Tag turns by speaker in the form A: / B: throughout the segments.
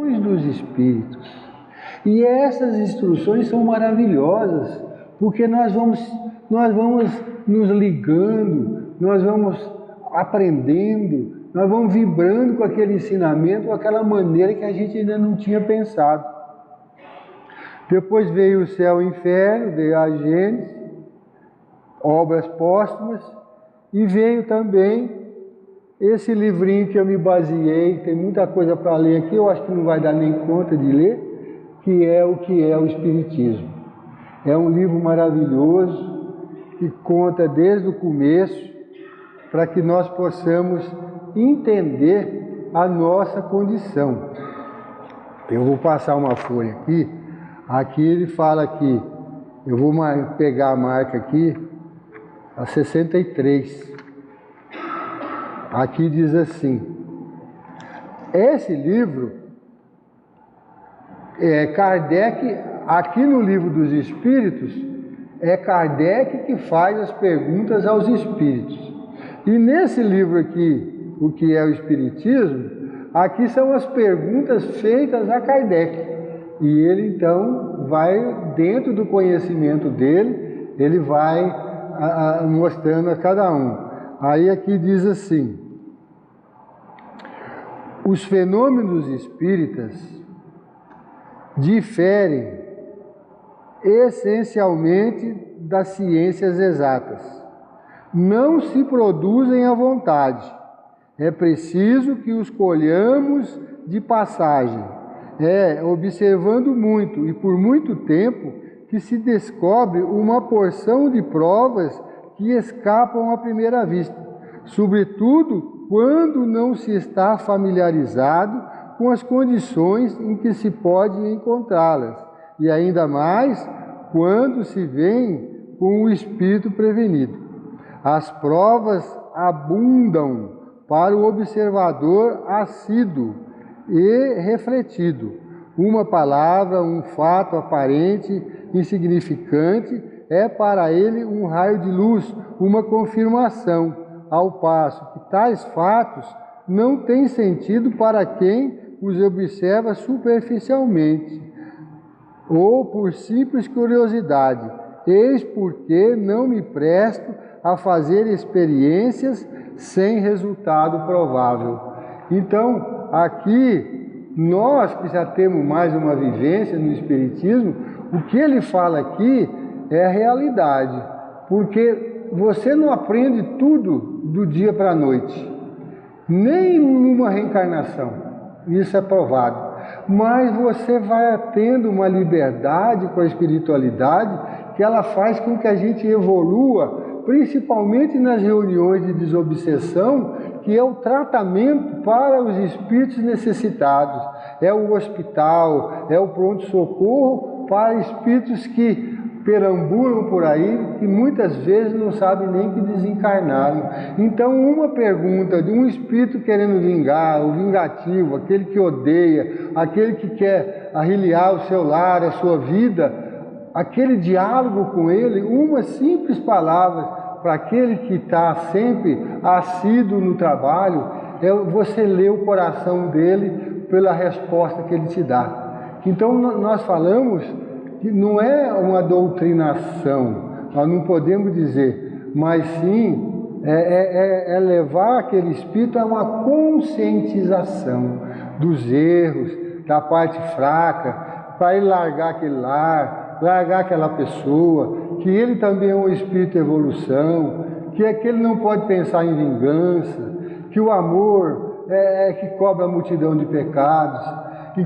A: dos Espíritos. E essas instruções são maravilhosas, porque nós vamos nos ligando, nós vamos aprendendo, nós vamos vibrando com aquele ensinamento, com aquela maneira que a gente ainda não tinha pensado. Depois veio o Céu e o Inferno, veio a Gênesis, obras póstumas, e veio também esse livrinho que eu me baseei, tem muita coisa para ler aqui, eu acho que não vai dar nem conta de ler, que é o Espiritismo. É um livro maravilhoso, que conta desde o começo, para que nós possamos entender a nossa condição. Eu vou passar uma folha aqui, aqui ele fala que, eu vou pegar a marca aqui, a 63. Aqui diz assim, esse livro, Kardec, aqui no Livro dos Espíritos, é Kardec que faz as perguntas aos Espíritos. E nesse livro aqui, o que é o Espiritismo, aqui são as perguntas feitas a Kardec. E ele então vai, dentro do conhecimento dele, ele vai mostrando a cada um. Aí aqui diz assim, os fenômenos espíritas diferem essencialmente das ciências exatas. Não se produzem à vontade. É preciso que os colhamos de passagem. Observando muito e por muito tempo que se descobre uma porção de provas que escapam à primeira vista, sobretudo quando não se está familiarizado com as condições em que se pode encontrá-las, e ainda mais quando se vem com o espírito prevenido. As provas abundam para o observador assíduo e refletido. Uma palavra, um fato aparente, insignificante, é para ele um raio de luz, uma confirmação, ao passo que tais fatos não têm sentido para quem os observa superficialmente ou por simples curiosidade. Eis porque não me presto a fazer experiências sem resultado provável. Então, aqui, nós que já temos mais uma vivência no Espiritismo, o que ele fala aqui é a realidade, porque você não aprende tudo do dia para a noite, nem numa reencarnação, isso é provado, mas você vai tendo uma liberdade com a espiritualidade que ela faz com que a gente evolua, principalmente nas reuniões de desobsessão, que é o tratamento para os espíritos necessitados, é o hospital, é o pronto-socorro para espíritos que perambulam por aí, que muitas vezes não sabem nem que desencarnaram. Então, uma pergunta de um espírito querendo vingar, o vingativo, aquele que odeia, aquele que quer arriliar o seu lar, a sua vida, aquele diálogo com ele, uma simples palavra para aquele que está sempre assíduo no trabalho, é você ler o coração dele pela resposta que ele te dá. Então, nós falamos que não é uma doutrinação, nós não podemos dizer, mas sim é levar aquele espírito a uma conscientização dos erros, da parte fraca, para ele largar aquele lar, largar aquela pessoa, que ele também é um espírito de evolução, que ele não pode pensar em vingança, que o amor é que cobra a multidão de pecados. E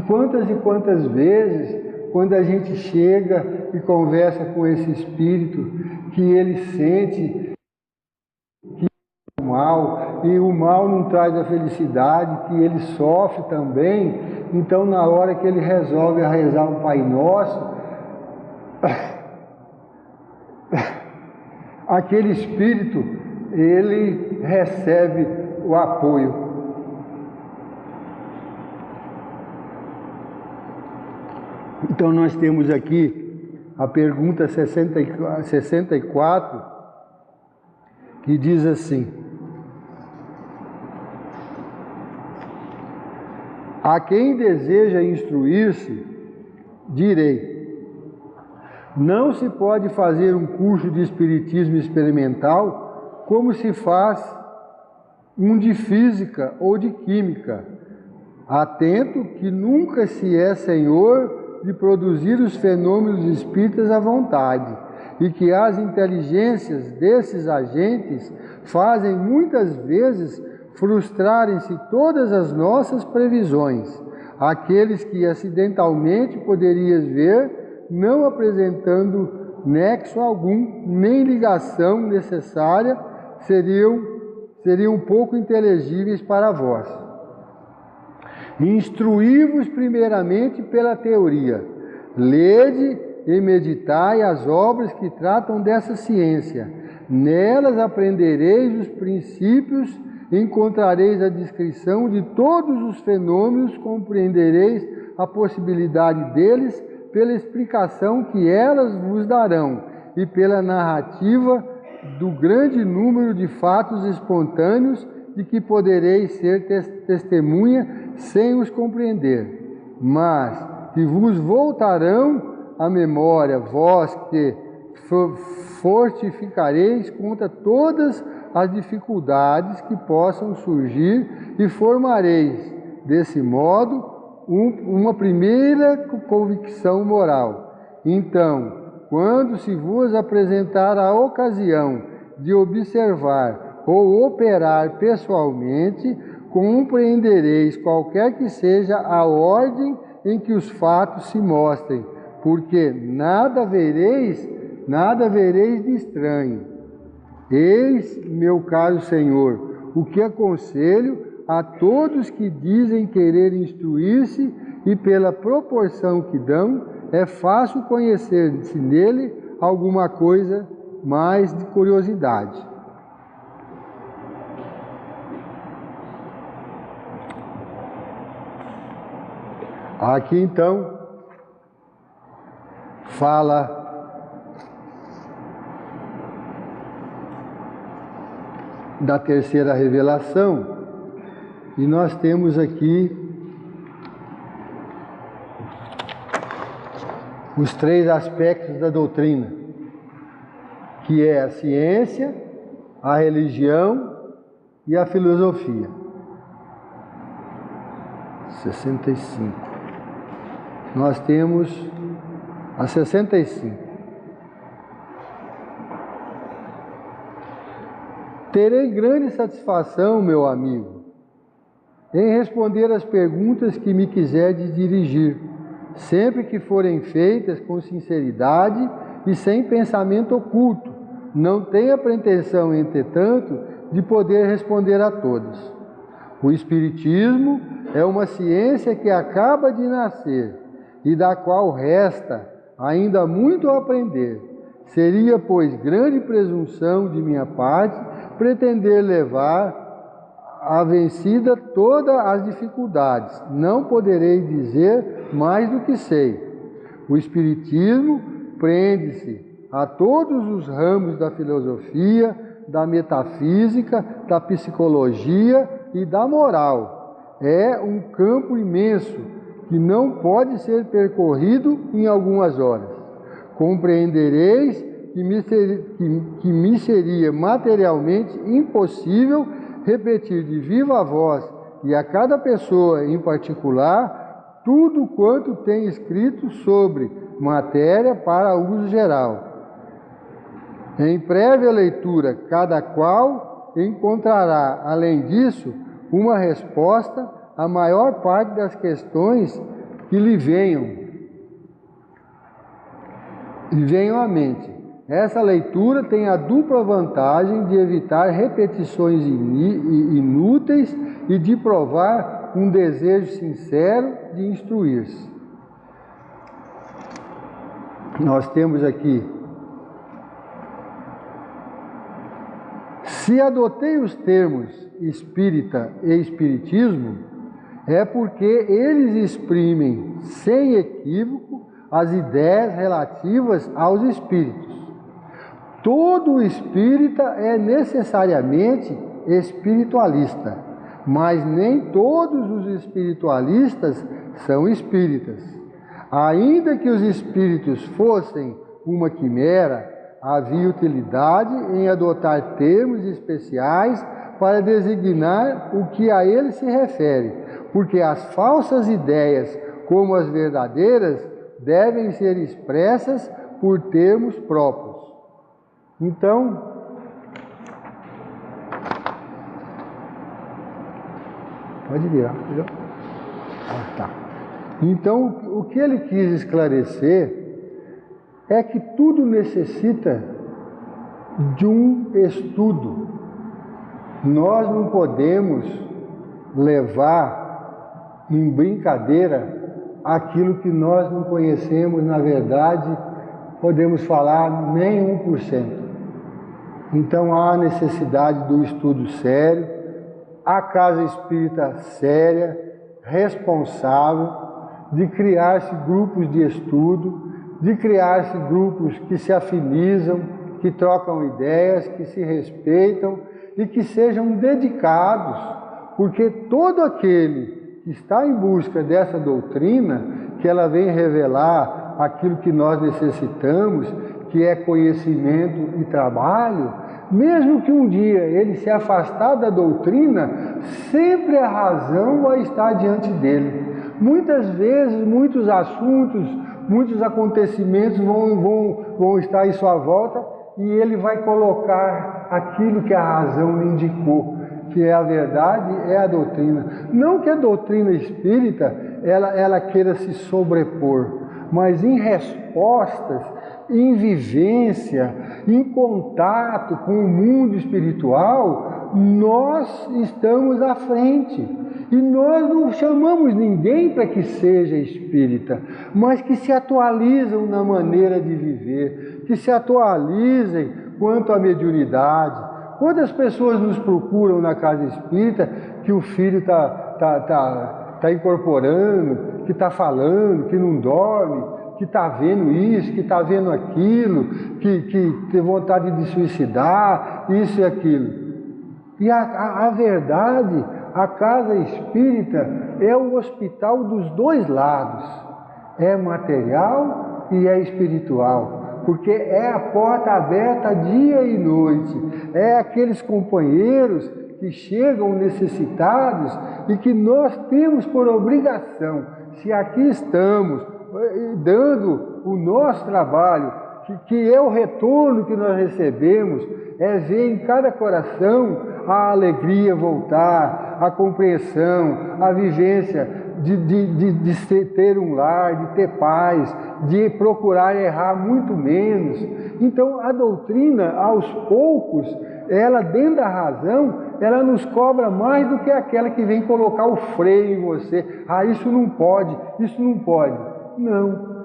A: quantas vezes, quando a gente chega e conversa com esse espírito, que ele sente que é o mal, e o mal não traz a felicidade, que ele sofre também, então na hora que ele resolve rezar um Pai Nosso, aquele espírito, ele recebe o apoio. Então nós temos aqui a pergunta 64, que diz assim: A quem deseja instruir-se, direi: não se pode fazer um curso de espiritismo experimental como se faz um de física ou de química. Atento que nunca se é senhor de produzir os fenômenos espíritas à vontade, e que as inteligências desses agentes fazem muitas vezes frustrarem-se todas as nossas previsões, aqueles que acidentalmente poderias ver, não apresentando nexo algum, nem ligação necessária, seriam pouco inteligíveis para vós. Instruí-vos primeiramente pela teoria, lede e meditai as obras que tratam dessa ciência. Nelas aprendereis os princípios, encontrareis a descrição de todos os fenômenos, compreendereis a possibilidade deles pela explicação que elas vos darão e pela narrativa do grande número de fatos espontâneos de que podereis ser testemunha sem os compreender, mas que vos voltarão à memória, vós que fortificareis contra todas as dificuldades que possam surgir e formareis, desse modo, uma primeira convicção moral. Então, quando se vos apresentar a ocasião de observar ou operar pessoalmente, compreendereis qualquer que seja a ordem em que os fatos se mostrem, porque nada vereis de estranho. Eis, meu caro Senhor, o que aconselho a todos que dizem querer instruir-se, e pela proporção que dão, é fácil conhecer-se nele alguma coisa mais de curiosidade. Aqui então fala da terceira revelação, e nós temos aqui os três aspectos da doutrina, que é a ciência, a religião e a filosofia. 65. Nós temos a 65. Terei grande satisfação, meu amigo, em responder às perguntas que me quiserdes dirigir, sempre que forem feitas com sinceridade e sem pensamento oculto. Não tenho a pretensão, entretanto, de poder responder a todas. O Espiritismo é uma ciência que acaba de nascer e da qual resta ainda muito a aprender. Seria, pois, grande presunção de minha parte pretender levar à vencida todas as dificuldades. Não poderei dizer mais do que sei. O Espiritismo prende-se a todos os ramos da filosofia, da metafísica, da psicologia e da moral. É um campo imenso que não pode ser percorrido em algumas horas. Compreendereis que me seria materialmente impossível repetir de viva voz e a cada pessoa em particular tudo quanto tem escrito sobre matéria para uso geral. Em prévia leitura, cada qual encontrará, além disso, uma resposta à maior parte das questões que lhe venham à mente. Essa leitura tem a dupla vantagem de evitar repetições inúteis e de provar um desejo sincero de instruir-se. Nós temos aqui: se adotei os termos espírita e espiritismo, é porque eles exprimem, sem equívoco, as ideias relativas aos espíritos. Todo espírita é necessariamente espiritualista, mas nem todos os espiritualistas são espíritas. Ainda que os espíritos fossem uma quimera, havia utilidade em adotar termos especiais para designar o que a ele se refere, porque as falsas ideias, como as verdadeiras, devem ser expressas por termos próprios. Então, pode virar, entendeu? Tá. Então, o que ele quis esclarecer é que tudo necessita de um estudo. Nós não podemos levar em brincadeira aquilo que nós não conhecemos, na verdade, podemos falar nem 1%. Então há necessidade do estudo sério, a casa espírita séria, responsável, de criar-se grupos de estudo, de criar-se grupos que se afinizam, que trocam ideias, que se respeitam e que sejam dedicados, porque todo aquele que está em busca dessa doutrina, que ela vem revelar aquilo que nós necessitamos, que é conhecimento e trabalho, mesmo que um dia ele se afastar da doutrina, sempre a razão vai estar diante dele. Muitas vezes, muitos assuntos, muitos acontecimentos vão estar em sua volta e ele vai colocar aquilo que a razão lhe indicou, que é a verdade, é a doutrina. Não que a doutrina espírita ela queira se sobrepor, mas em respostas, em vivência, em contato com o mundo espiritual, nós estamos à frente. E nós não chamamos ninguém para que seja espírita, mas que se atualizam na maneira de viver, que se atualizem quanto à mediunidade. Quantas pessoas nos procuram na casa espírita que o filho está incorporando, que está falando, que não dorme, que está vendo isso, que está vendo aquilo, que tem vontade de suicidar, isso e aquilo. E a verdade, a casa espírita é o hospital dos dois lados, é material e é espiritual, porque é a porta aberta dia e noite, é aqueles companheiros que chegam necessitados e que nós temos por obrigação, se aqui estamos dando o nosso trabalho, que é o retorno que nós recebemos, é ver em cada coração a alegria voltar, a compreensão, a vivência de ter um lar, de ter paz, de procurar errar muito menos. Então a doutrina, aos poucos, ela dentro da razão, ela nos cobra mais do que aquela que vem colocar o freio em você. Ah, isso não pode, isso não pode. Não.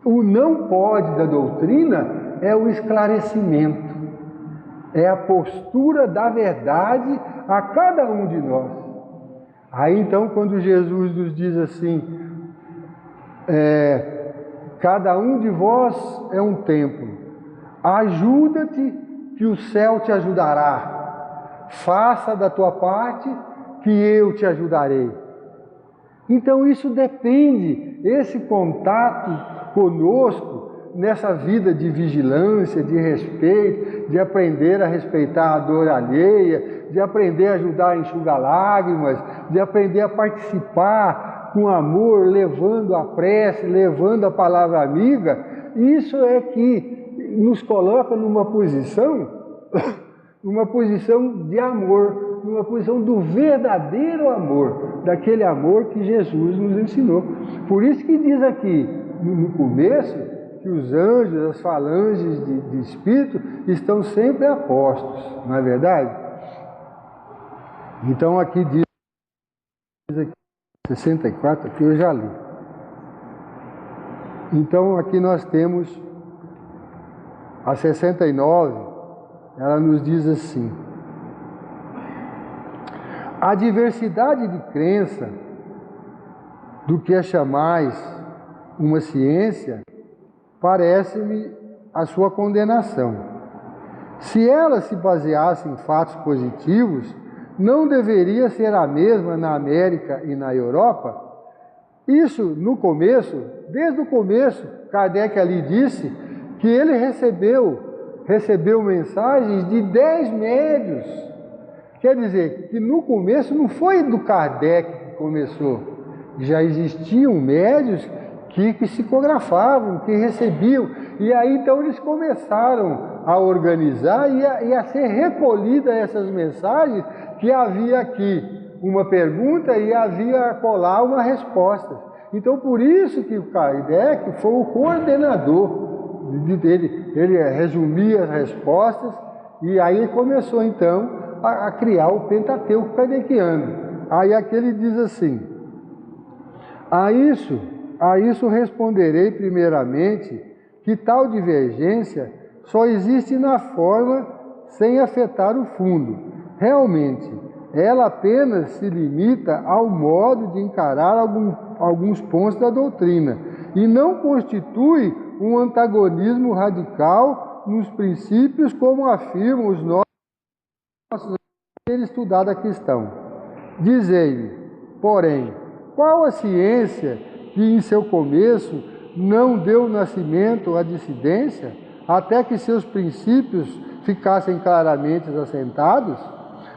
A: O não pode da doutrina é o esclarecimento, é a postura da verdade a cada um de nós. Aí então, quando Jesus nos diz assim, cada um de vós é um templo, ajuda-te que o céu te ajudará, faça da tua parte que eu te ajudarei. Então isso depende, esse contato conosco, nessa vida de vigilância, de respeito, de aprender a respeitar a dor alheia, de aprender a ajudar a enxugar lágrimas, de aprender a participar com amor, levando a prece, levando a palavra amiga, isso é que nos coloca numa posição de amor, numa posição do verdadeiro amor, daquele amor que Jesus nos ensinou. Por isso que diz aqui, no começo, que os anjos, as falanges de espírito estão sempre a postos, não é verdade? Então aqui diz aqui, 64, aqui eu já li. Então aqui nós temos a 69, ela nos diz assim: a diversidade de crença do que chamais uma ciência parece-me a sua condenação. Se ela se baseasse em fatos positivos, não deveria ser a mesma na América e na Europa? Isso, no começo, desde o começo, Kardec ali disse que ele recebeu mensagens de 10 médios. Quer dizer, que no começo não foi do Kardec que começou. Já existiam médios que psicografavam, que recebiam. E aí, então, eles começaram a organizar e a ser recolhidas essas mensagens, que havia aqui uma pergunta e havia colar uma resposta. Então, por isso que o Kardec foi o coordenador dele. Ele resumia as respostas e aí começou, então, a criar o Pentateuco kardeciano. Aí aquele diz assim: a isso responderei primeiramente que tal divergência só existe na forma sem afetar o fundo. Realmente, ela apenas se limita ao modo de encarar alguns pontos da doutrina e não constitui um antagonismo radical nos princípios, como afirmam os nossos ter estudado a questão. Dizei-me, porém, qual a ciência que em seu começo não deu nascimento à dissidência, até que seus princípios ficassem claramente assentados?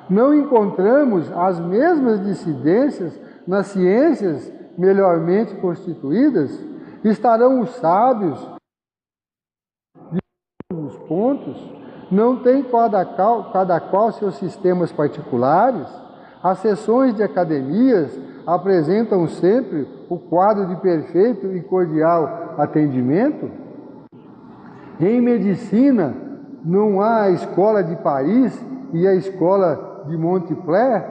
A: Não encontramos as mesmas dissidências nas ciências melhormente constituídas? Estarão os sábios de todos os pontos? Não tem cada qual seus sistemas particulares? As sessões de academias apresentam sempre o quadro de perfeito e cordial atendimento? Em medicina, não há a escola de Paris e a escola de Montpellier?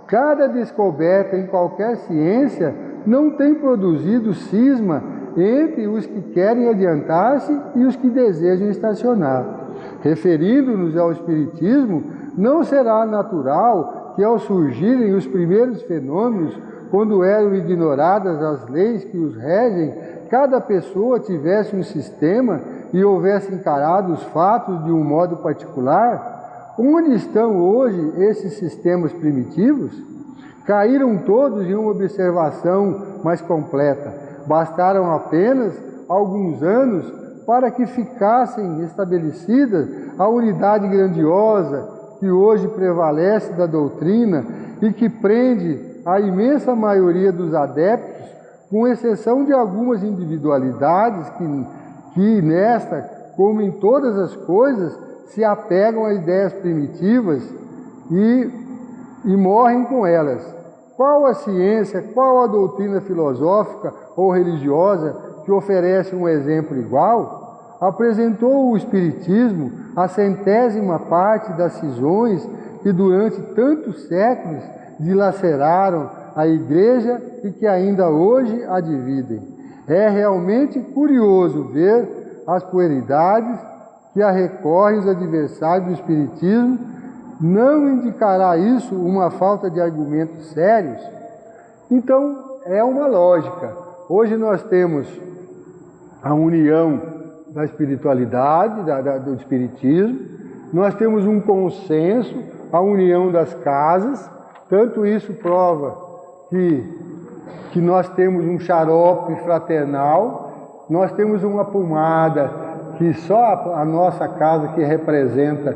A: Cada descoberta em qualquer ciência não tem produzido cisma entre os que querem adiantar-se e os que desejam estacionar. Referindo-nos ao Espiritismo, não será natural que, ao surgirem os primeiros fenômenos, quando eram ignoradas as leis que os regem, cada pessoa tivesse um sistema e houvesse encarado os fatos de um modo particular? Onde estão hoje esses sistemas primitivos? Caíram todos em uma observação mais completa. Bastaram apenas alguns anos para que ficassem estabelecidas a unidade grandiosa que hoje prevalece da doutrina e que prende a imensa maioria dos adeptos, com exceção de algumas individualidades que nesta, como em todas as coisas, se apegam a ideias primitivas e morrem com elas. Qual a ciência, qual a doutrina filosófica ou religiosa que oferece um exemplo igual? Apresentou o Espiritismo a 100ª parte das cisões que durante tantos séculos dilaceraram a Igreja e que ainda hoje a dividem. É realmente curioso ver as puerilidades que a recorrem os adversários do Espiritismo. Não indicará isso uma falta de argumentos sérios? Então, é uma lógica. Hoje nós temos a união da espiritualidade, do Espiritismo, nós temos um consenso, a união das casas, tanto isso prova que nós temos um xarope fraternal, nós temos uma pomada que só a nossa casa que representa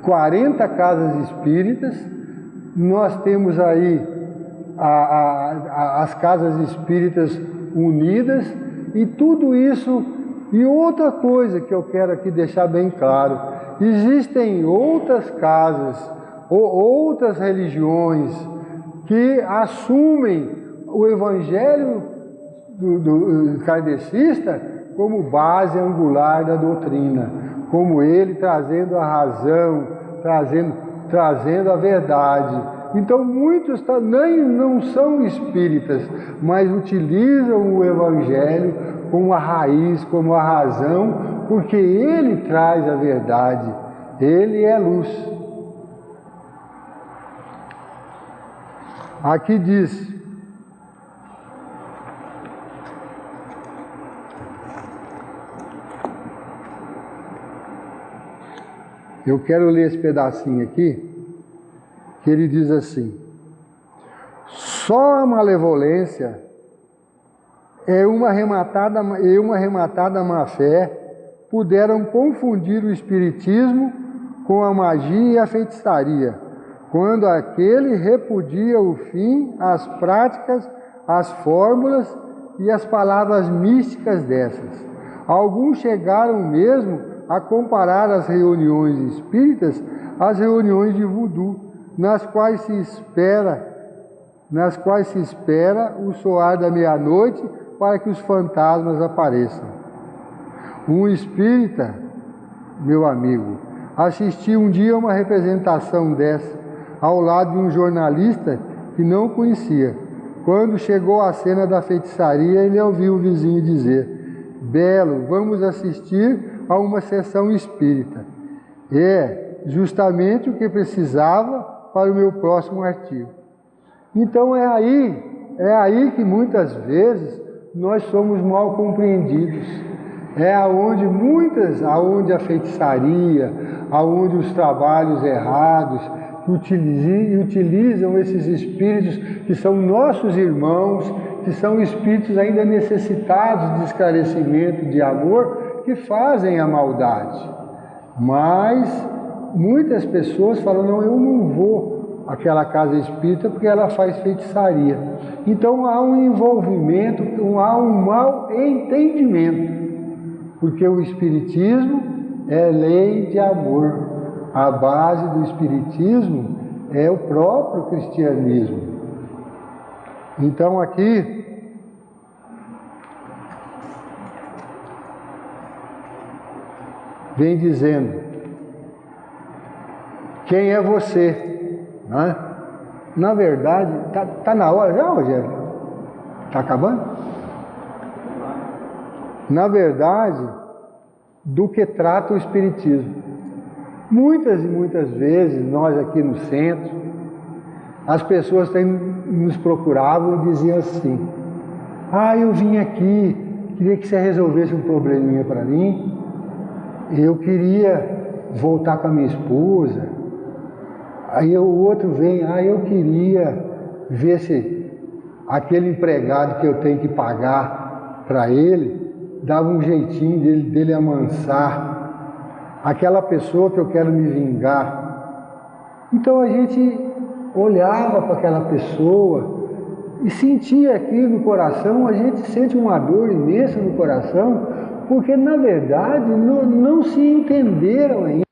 A: 40 casas espíritas, nós temos aí as casas espíritas unidas e tudo isso. E outra coisa que eu quero aqui deixar bem claro, existem outras casas ou outras religiões que assumem o evangelho do kardecista como base angular da doutrina, como ele trazendo a razão, trazendo a verdade. Então muitos não são espíritas, mas utilizam o evangelho como a raiz, como a razão, porque ele traz a verdade, ele é luz. Aqui diz: eu quero ler esse pedacinho aqui, que ele diz assim: só a malevolência e uma arrematada má-fé puderam confundir o espiritismo com a magia e a feitiçaria, quando aquele repudia o fim, as práticas, as fórmulas e as palavras místicas dessas. Alguns chegaram mesmo a comparar as reuniões espíritas às reuniões de voodoo, nas quais se espera o soar da meia-noite para que os fantasmas apareçam. Um espírita, meu amigo, assistiu um dia a uma representação dessa, ao lado de um jornalista que não conhecia. Quando chegou à cena da feitiçaria, ele ouviu o vizinho dizer: Belo, vamos assistir a uma sessão espírita. É justamente o que precisava para o meu próximo artigo. Então é aí que muitas vezes nós somos mal compreendidos. É aonde a feitiçaria, aonde os trabalhos errados utilizam esses espíritos que são nossos irmãos, que são espíritos ainda necessitados de esclarecimento, de amor, que fazem a maldade. Mas muitas pessoas falam: não, eu não vou àquela casa espírita porque ela faz feitiçaria. Então há um envolvimento, há um mau entendimento, porque o espiritismo é lei de amor. A base do espiritismo é o próprio cristianismo. Então aqui vem dizendo: quem é você? Né? Na verdade, tá na hora já, Rogério? Está acabando? Na verdade, do que trata o espiritismo. Muitas e muitas vezes, nós aqui no centro, as pessoas nos procuravam e diziam assim: eu vim aqui, queria que você resolvesse um probleminha para mim, eu queria voltar com a minha esposa. Aí o outro vem: eu queria ver se aquele empregado que eu tenho que pagar para ele, dava um jeitinho dele amansar aquela pessoa que eu quero me vingar. Então a gente olhava para aquela pessoa e sentia aqui no coração, a gente sente uma dor imensa no coração, porque na verdade não se entenderam ainda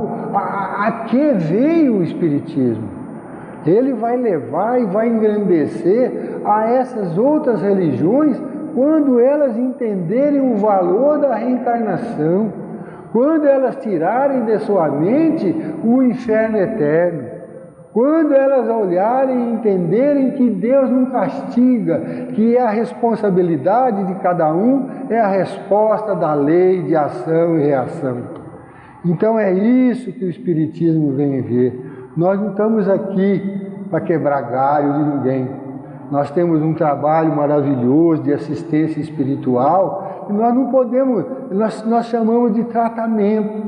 A: a que veio o espiritismo. Ele vai levar e vai engrandecer a essas outras religiões quando elas entenderem o valor da reencarnação, quando elas tirarem de sua mente o inferno eterno, quando elas olharem e entenderem que Deus não castiga, que é a responsabilidade de cada um, é a resposta da lei de ação e reação. Então é isso que o espiritismo vem ver. Nós não estamos aqui para quebrar galho de ninguém. Nós temos um trabalho maravilhoso de assistência espiritual e nós não podemos, nós chamamos de tratamento,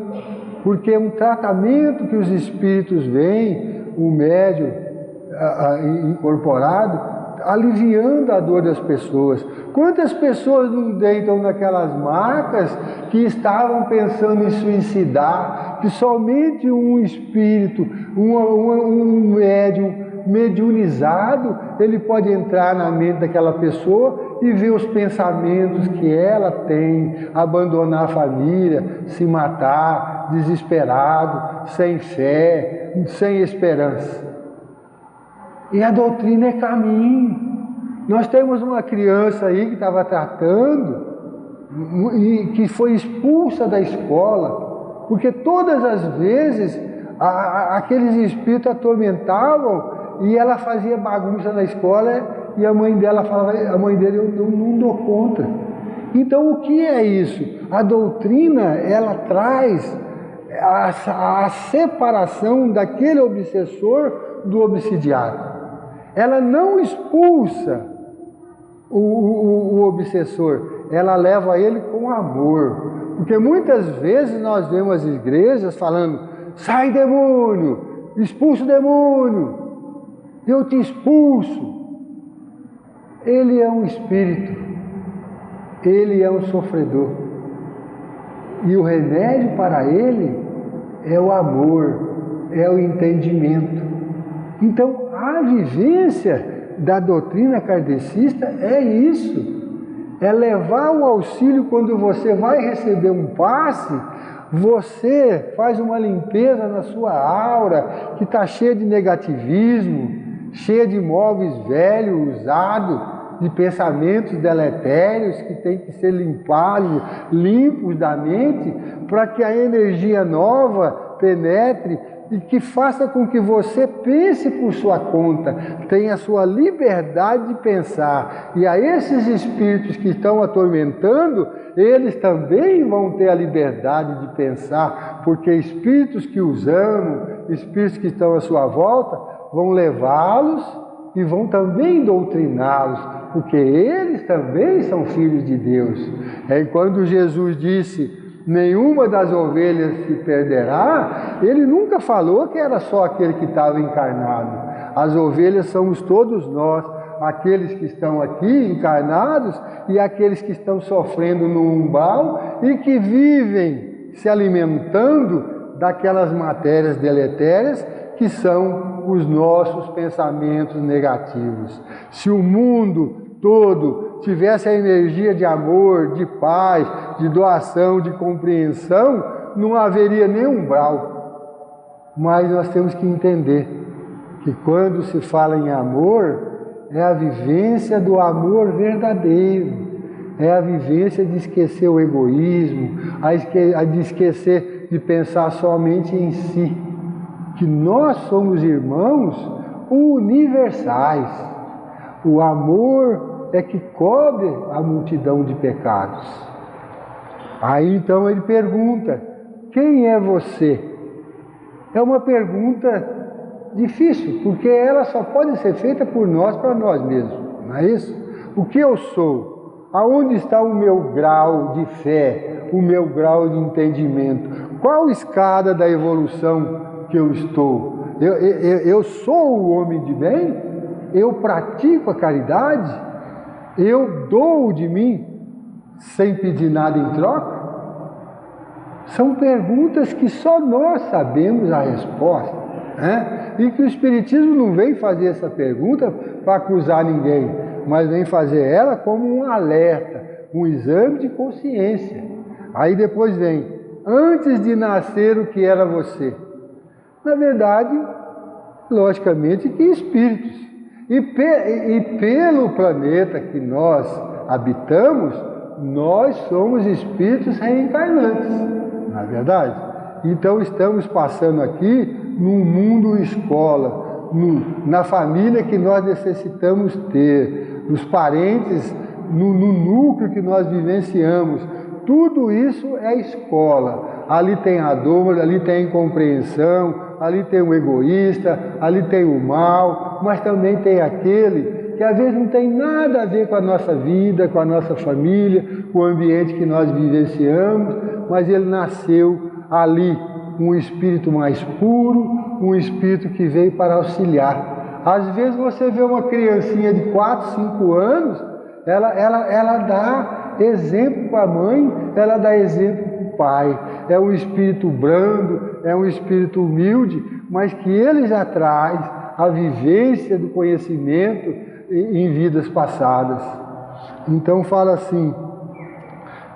A: porque é um tratamento que os espíritos vêm, o médium incorporado, aliviando a dor das pessoas. Quantas pessoas não deitam naquelas macas que estavam pensando em suicidar, que somente um espírito, um médium mediunizado, ele pode entrar na mente daquela pessoa e ver os pensamentos que ela tem, abandonar a família, se matar, desesperado, sem fé, sem esperança. E a doutrina é caminho. Nós temos uma criança aí que estava tratando e que foi expulsa da escola, porque todas as vezes aqueles espíritos atormentavam e ela fazia bagunça na escola e a mãe dela falava: a mãe dele, eu não dou conta. Então o que é isso? A doutrina, ela traz a separação daquele obsessor do obsidiado. Ela não expulsa o obsessor, ela leva ele com amor. Porque muitas vezes nós vemos as igrejas falando: sai demônio, expulsa o demônio, eu te expulso. Ele é um espírito, ele é um sofredor. E o remédio para ele é o amor, é o entendimento. Então, a vivência da doutrina kardecista é isso. É levar o auxílio quando você vai receber um passe, você faz uma limpeza na sua aura, que está cheia de negativismo, cheia de móveis velhos, usados, de pensamentos deletérios que tem que ser limpos da mente, para que a energia nova penetre e que faça com que você pense por sua conta, tenha a sua liberdade de pensar. E a esses espíritos que estão atormentando, eles também vão ter a liberdade de pensar, porque espíritos que os amam, espíritos que estão à sua volta, vão levá-los e vão também doutriná-los, porque eles também são filhos de Deus. Quando Jesus disse: nenhuma das ovelhas se perderá, ele nunca falou que era só aquele que estava encarnado. As ovelhas somos todos nós, aqueles que estão aqui encarnados e aqueles que estão sofrendo no umbral e que vivem se alimentando daquelas matérias deletérias que são os nossos pensamentos negativos. Se o mundo todo tivesse a energia de amor, de paz, de doação, de compreensão, não haveria nem umbral. Mas nós temos que entender que quando se fala em amor, é a vivência do amor verdadeiro, é a vivência de esquecer o egoísmo, a de esquecer de pensar somente em si, que nós somos irmãos universais. O amor é que cobre a multidão de pecados. Aí então ele pergunta: quem é você? É uma pergunta difícil, porque ela só pode ser feita por nós, para nós mesmos, não é isso? O que eu sou? Aonde está o meu grau de fé, o meu grau de entendimento? Qual escada da evolução que eu estou? Eu sou o homem de bem? Eu pratico a caridade? Eu dou de mim sem pedir nada em troca? São perguntas que só nós sabemos a resposta, né? E que o Espiritismo não vem fazer essa pergunta para acusar ninguém, mas vem fazer ela como um alerta, um exame de consciência. Aí depois vem: antes de nascer, o que era você? Na verdade, logicamente que espíritos. E pelo planeta que nós habitamos, nós somos espíritos reencarnantes, não é verdade? Então estamos passando aqui num mundo escola, na família que nós necessitamos ter, nos parentes, no núcleo que nós vivenciamos. Tudo isso é escola. Ali tem a dor, ali tem a incompreensão, ali tem o egoísta, ali tem o mal, mas também tem aquele que às vezes não tem nada a ver com a nossa vida, com a nossa família, com o ambiente que nós vivenciamos, mas ele nasceu ali, um espírito mais puro, um espírito que veio para auxiliar. Às vezes você vê uma criancinha de 4, 5 anos, ela dá exemplo para a mãe, ela dá exemplo para o pai. É um espírito brando, é um espírito humilde, mas que ele já traz a vivência do conhecimento em vidas passadas. Então fala assim: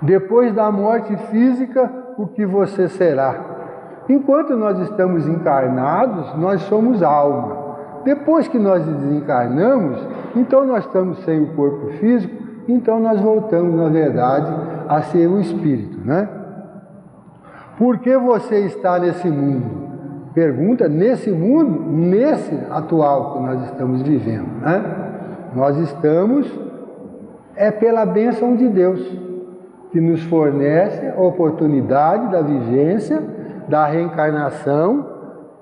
A: depois da morte física, o que você será? Enquanto nós estamos encarnados, nós somos alma. Depois que nós desencarnamos, então nós estamos sem o corpo físico, então nós voltamos, na verdade, a ser o espírito, né? Por que você está nesse mundo? Pergunta: nesse mundo, nesse atual que nós estamos vivendo, né? Nós estamos, pela bênção de Deus, que nos fornece a oportunidade da vivência, da reencarnação,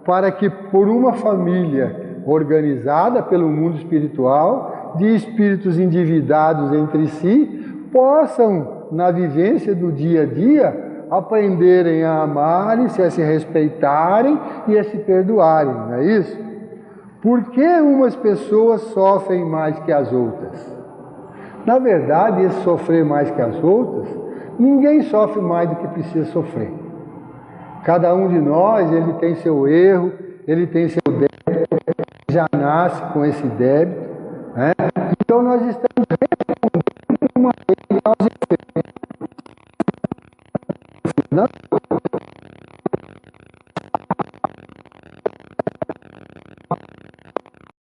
A: para que por uma família organizada pelo mundo espiritual, de espíritos endividados entre si, possam, na vivência do dia a dia, aprenderem a amarem-se, a se respeitarem e a se perdoarem, não é isso? Por que umas pessoas sofrem mais que as outras? Na verdade, esse sofrer mais que as outras, ninguém sofre mais do que precisa sofrer. Cada um de nós, ele tem seu erro, ele tem seu débito, já nasce com esse débito, né? Então nós estamos respondendo uma lei de causa e efeito.